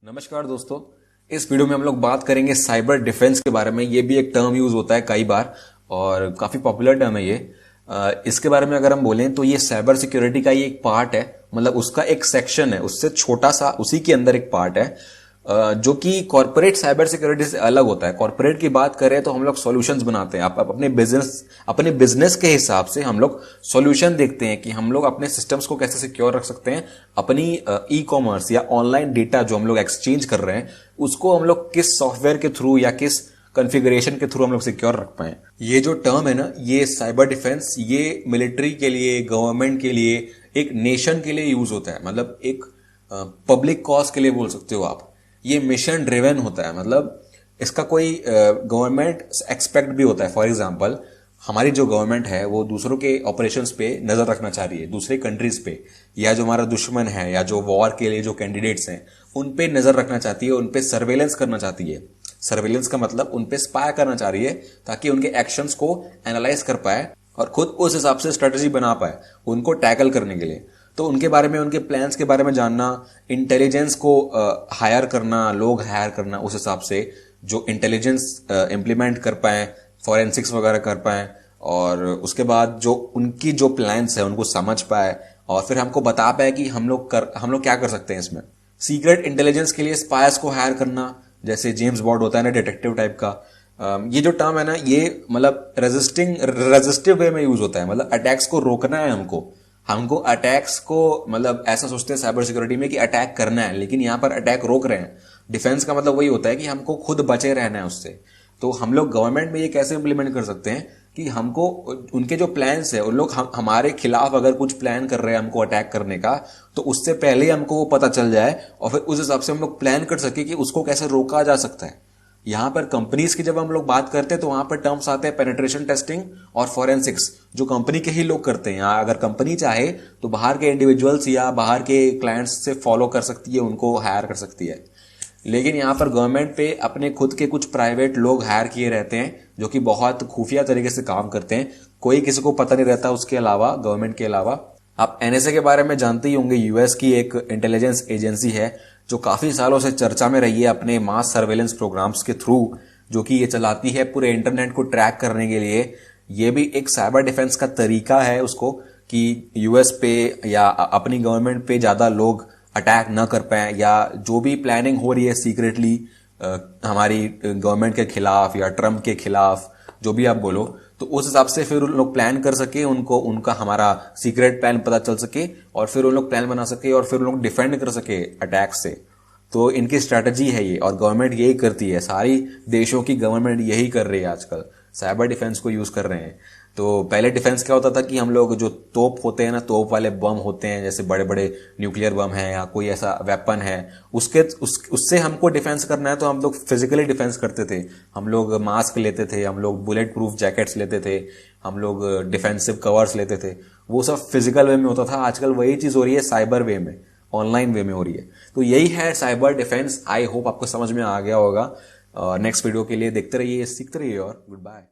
नमस्कार दोस्तों। इस वीडियो में हम लोग बात करेंगे साइबर डिफेंस के बारे में। ये भी एक टर्म यूज होता है कई बार और काफी पॉपुलर टर्म है ये। इसके बारे में अगर हम बोलें तो ये साइबर सिक्योरिटी का ही एक पार्ट है, मतलब उसका एक सेक्शन है, उससे छोटा सा उसी के अंदर एक पार्ट है जो कि कॉर्पोरेट साइबर सिक्योरिटी से अलग होता है। कॉर्पोरेट की बात करें तो हम लोग सॉल्यूशंस बनाते हैं। आप अपने बिजनेस के हिसाब से हम लोग सॉल्यूशन देखते हैं कि हम लोग अपने सिस्टम्स को कैसे सिक्योर रख सकते हैं। अपनी ई कॉमर्स या ऑनलाइन डेटा जो हम लोग एक्सचेंज कर रहे हैं उसको हम लोग किस सॉफ्टवेयर के थ्रू या किस कॉन्फ़िगरेशन के थ्रू हम लोग सिक्योर रख पाए। ये जो टर्म है ना, ये साइबर डिफेंस, ये मिलिट्री के लिए, गवर्नमेंट के लिए, एक नेशन के लिए यूज होता है। मतलब एक पब्लिक कॉज के लिए बोल सकते हो आप। ये मिशन ड्रिवन होता है, मतलब इसका कोई गवर्नमेंट एक्सपेक्ट भी होता है। फॉर एग्जांपल, हमारी जो गवर्नमेंट है वो दूसरों के ऑपरेशंस पे नजर रखना चाह रही है, दूसरे कंट्रीज पे, या जो हमारा दुश्मन है या जो वॉर के लिए जो कैंडिडेट्स हैं उन पे नजर रखना चाहती है, उन पे सर्वेलेंस करना चाहती है। सर्वेलेंस का मतलब उन पे स्पाई करना चाह रही है ताकि उनके एक्शंस को एनालाइज कर पाए और खुद उस हिसाब से स्ट्रेटेजी बना पाए उनको टैकल करने के लिए। तो उनके बारे में, उनके प्लान्स के बारे में जानना, इंटेलिजेंस को हायर करना, लोग हायर करना उस हिसाब से जो इंटेलिजेंस इम्प्लीमेंट कर पाए, फॉरेंसिक्स वगैरह कर पाए, और उसके बाद जो उनकी जो प्लान्स है उनको समझ पाए और फिर हमको बता पाए कि हम लोग क्या कर सकते हैं इसमें। सीक्रेट इंटेलिजेंस के लिए स्पायर्स को हायर करना, जैसे जेम्स बॉन्ड होता है ना, डिटेक्टिव टाइप का। ये जो टर्म है ना, ये मतलब रेजिस्टिव वे में यूज होता है। मतलब अटैक्स को रोकना है हमको अटैक्स को, मतलब ऐसा सोचते हैं साइबर सिक्योरिटी में कि अटैक करना है, लेकिन यहां पर अटैक रोक रहे हैं। डिफेंस का मतलब वही होता है कि हमको खुद बचे रहना है उससे। तो हम लोग गवर्नमेंट में ये कैसे इंप्लीमेंट कर सकते हैं कि हमको उनके जो प्लान्स है, उन लोग हमारे खिलाफ अगर कुछ प्लान कर रहे हैं हमको अटैक करने का, तो उससे पहले ही हमको वो पता चल जाए और फिर उस हिसाब से हम लोग प्लान कर सके कि उसको कैसे रोका जा सकता है। यहां पर कंपनीज की जब हम लोग बात करते हैं तो वहां पर टर्म्स आते हैं पेनिट्रेशन टेस्टिंग और फॉरेंसिक्स, जो कंपनी के ही लोग करते हैं। अगर कंपनी चाहे तो बाहर के इंडिविजुअल्स या बाहर के क्लाइंट्स से फॉलो कर सकती है, उनको हायर कर सकती है। लेकिन यहाँ पर गवर्नमेंट पे अपने खुद के कुछ प्राइवेट लोग हायर किए रहते हैं जो कि बहुत खुफिया तरीके से काम करते हैं। कोई किसी को पता नहीं रहता उसके अलावा, गवर्नमेंट के अलावा। आप एनएसए के बारे में जानते ही होंगे, यूएस की एक इंटेलिजेंस एजेंसी है जो काफी सालों से चर्चा में रही है अपने मास सर्वेलेंस प्रोग्राम्स के थ्रू, जो कि ये चलाती है पूरे इंटरनेट को ट्रैक करने के लिए। ये भी एक साइबर डिफेंस का तरीका है उसको, कि यूएस पे या अपनी गवर्नमेंट पे ज्यादा लोग अटैक न कर पाए, या जो भी प्लानिंग हो रही है सीक्रेटली हमारी गवर्नमेंट के खिलाफ या ट्रम्प के खिलाफ, जो भी आप बोलो, तो उस हिसाब से फिर उन लोग प्लान कर सके, उनका हमारा सीक्रेट प्लान पता चल सके और फिर उन लोग प्लान बना सके और फिर उन लोग डिफेंड कर सके अटैक से। तो इनकी स्ट्रैटेजी है ये, और गवर्नमेंट यही करती है। सारी देशों की गवर्नमेंट यही कर रही है आजकल, साइबर डिफेंस को यूज कर रहे हैं। तो पहले डिफेंस क्या होता था कि हम लोग जो तोप होते हैं ना, तोप वाले बम होते हैं, जैसे बड़े बड़े न्यूक्लियर बम है या कोई ऐसा वेपन है, उससे हमको डिफेंस करना है तो हम लोग फिजिकली डिफेंस करते थे। हम लोग मास्क लेते थे, हम लोग बुलेट प्रूफ जैकेट्स लेते थे, हम लोग डिफेंसिव कवर्स लेते थे। वो सब फिजिकल वे में होता था। आजकल वही चीज हो रही है साइबर वे में, ऑनलाइन वे में हो रही है। तो यही है साइबर डिफेंस। आई होप आपको समझ में आ गया होगा। नेक्स्ट वीडियो के लिए देखते रहिए, सीखते रहिए और गुड बाय।